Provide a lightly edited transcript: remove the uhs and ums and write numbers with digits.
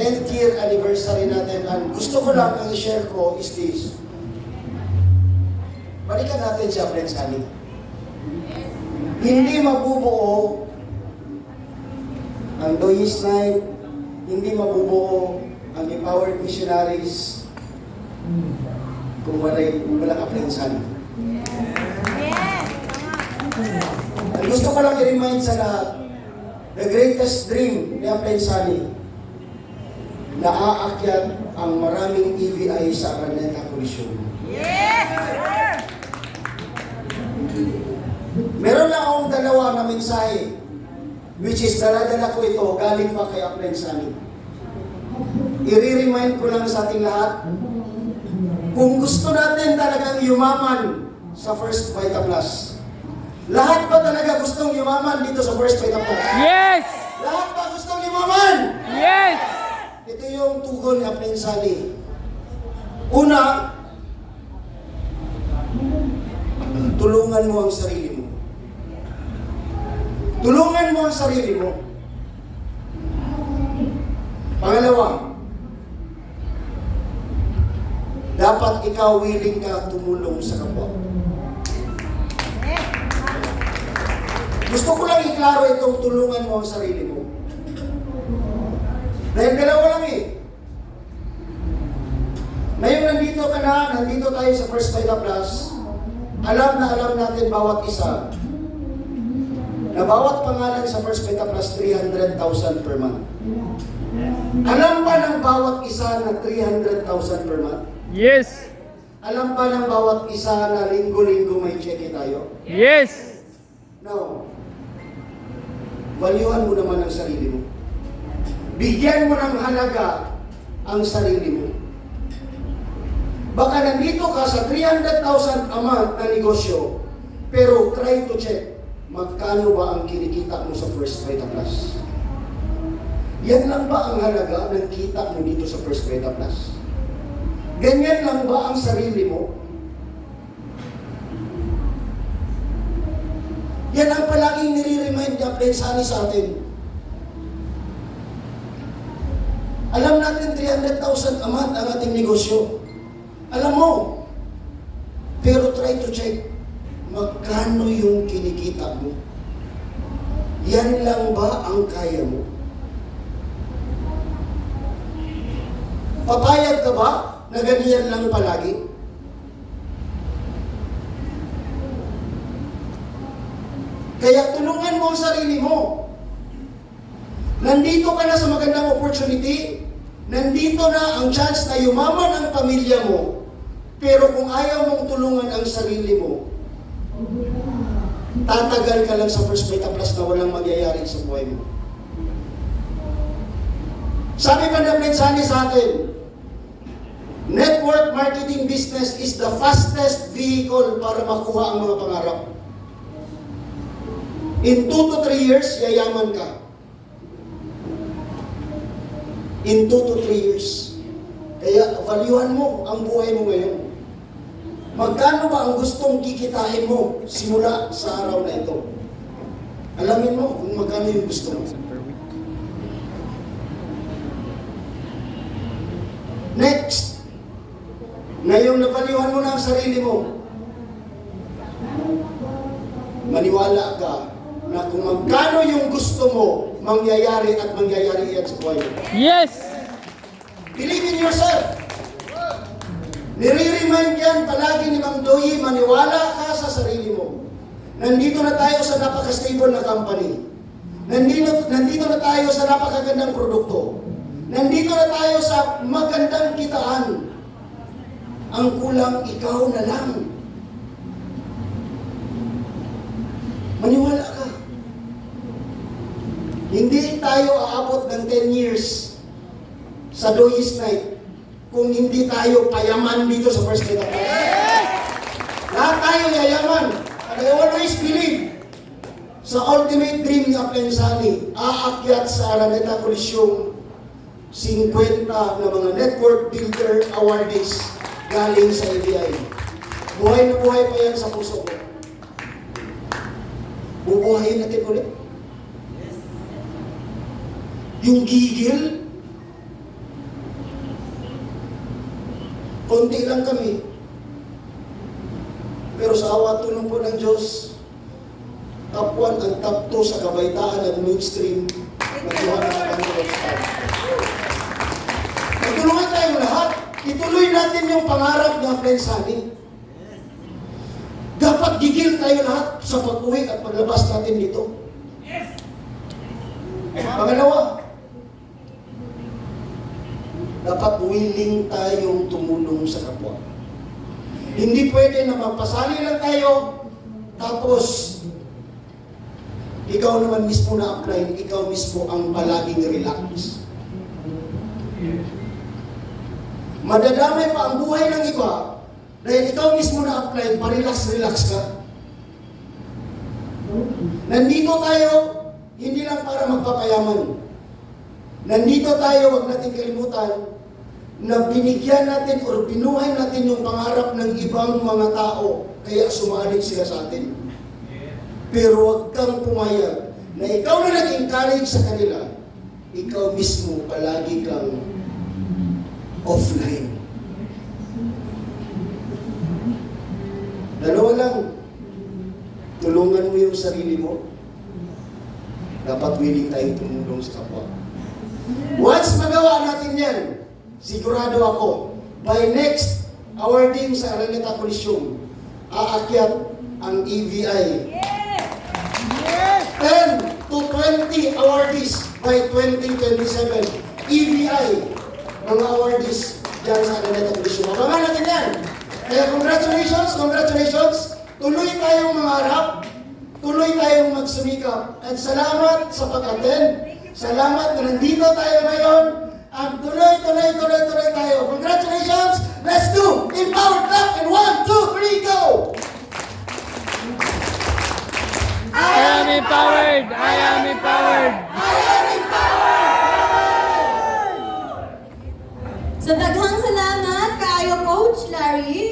10th year anniversary natin. And gusto ko lang ang i-share ko is this. Balikan natin siya, friends, Ani. Hindi mabubuo ang Doyis Night, hindi mabubuo ang Empowered Missionaries kung walang aprensan. Ang gusto ko lang i-remind sa lahat, the greatest dream ni Aprensani, na aakyat ang maraming EVI sa Araneta Coliseo. Yes! Meron lang akong dalawa na mensahe, which is dala-dala ko ito, galing pa kay Aprensani. I-remind ko lang sa ating lahat, kung gusto natin talagang yumaman sa First Vita Plus, lahat ba talaga gustong yumaman dito sa First Vita Plus? Yes! Lahat ba gustong yumaman? Yes! Ito yung tugon ni Aprensani. Una, tulungan mo ang sarili mo. Tulungan mo ang sarili mo. Pangalawa, dapat ikaw willing ka tumulong sa kapwa. Gusto ko lang iklaro itong tulungan mo ang sarili mo. Dahil dalawa lang eh. Ngayon nandito ka na, nandito tayo sa First Vita Plus, alam na alam natin bawat isa, na bawat pangalan sa First Vita Plus, 300,000 per month. Alam ba ng bawat isa na 300,000 per month? Yes! Alam ba ng bawat isa na linggo-linggo may cheque tayo? Yes! Now, valuehan mo naman ang sarili mo. Bigyan mo ng halaga ang sarili mo. Baka nandito ka sa 300,000 a month na negosyo, pero try to check magkano ba ang kinikita mo sa First Vita Plus. Yan lang ba ang halaga ng kita mo dito sa First Vita Plus? Ganyan lang ba ang sarili mo? Yan ang palaging nire-remind niya Aprensani sa atin. Alam natin 300,000 a month ang ating negosyo. Alam mo, pero try to check magkano yung kinikita mo. Yan lang ba ang kaya mo? Papayag ka ba na ganyan lang palagi? Kaya tulungan mo ang sarili mo. Nandito ka na sa magandang opportunity, nandito na ang chance na yumaman ang pamilya mo, pero kung ayaw mong tulungan ang sarili mo, tatagal ka lang sa First Vita Plus na walang magyayari sa buhay mo. Sabi pa ng Aprensani sa atin, network marketing business is the fastest vehicle para makuha ang mga pangarap. In 2 to 3 years, yayaman ka. In 2 to 3 years. Kaya valuehan mo ang buhay mo ngayon. Magkano ba ang gustong kikitain mo simula sa araw na ito? Alamin mo kung magkano yung gusto mo. Next, ngayong navaluehan mo na ang sarili mo, maniwala ka na kung magkano yung gusto mo, mangyayari at mangyayari yan sa buhay mo. Yes! Believe in yourself. Nire-remind yan palagi ni Mang Doyi, maniwala ka sa sarili mo. Nandito na tayo sa napaka-stable na company. Nandito na tayo sa napakagandang produkto. Nandito na tayo sa magandang kitaan. Ang kulang, ikaw na lang. Maniwala ka. Hindi tayo aabot ng 10 years sa Doyis Night kung hindi tayo payaman dito sa First Vita Plus. Lahat tayo yayaman. And I always believe sa ultimate dream ni Aprensani, aakyat sa Araneta Coliseo 50 na mga network builder awardees galing sa ABI. Buhay na buhay pa yan sa puso ko. Bubuhayin natin ulit. Yung gigil, konti lang kami. Pero sa awa tulong po ng Diyos, top 1 ang top 2 sa kabaitaan at mainstream. Nagtuhan ng Panginoon sa atin. Magtulungan tayong lahat. Ituloy natin yung pangarap ng Friends Honey. Dapat gigil tayo lahat sa pag-uwi at paglabas natin dito. Pangalawa, dapat willing tayong tumulong sa kapwa. Hindi pwede na magpasali lang tayo, tapos ikaw naman mismo na-apply, ikaw mismo ang palaging relax. Madadamay pa ang buhay ng iba dahil ikaw mismo na-apply, pa-relax-relax ka. Nandito tayo, hindi lang para magpapayaman. Nandito tayo, wag natin kalimutan, na binigyan natin o binuhay natin yung pangarap ng ibang mga tao, kaya sumalik sila sa atin. Pero wag kang pumayag na ikaw na nag-encourage sa kanila, ikaw mismo palagi kang offline. Dalawa lang, tulungan mo yung sarili mo, dapat willing tayong tumulong sa kapwa. Once magawa natin yan, sigurado ako, by next awarding sa Araneta Coliseum, aakyat ang EVI. 10 to 20 awardees by 2027. EVI, mga awardees dyan sa Araneta Coliseum. Abangan natin yan. Kaya congratulations, congratulations. Tuloy tayong mangarap, tuloy tayong magsumikap. At salamat sa pag-attend. Salamat na nandito tayo ngayon. Ang tuloy tayo. Congratulations! Let's do Empowered Clap in 1, 2, 3, go! I am empowered! I am empowered! I am empowered! Sa daghang salamat kaayo Coach Larry.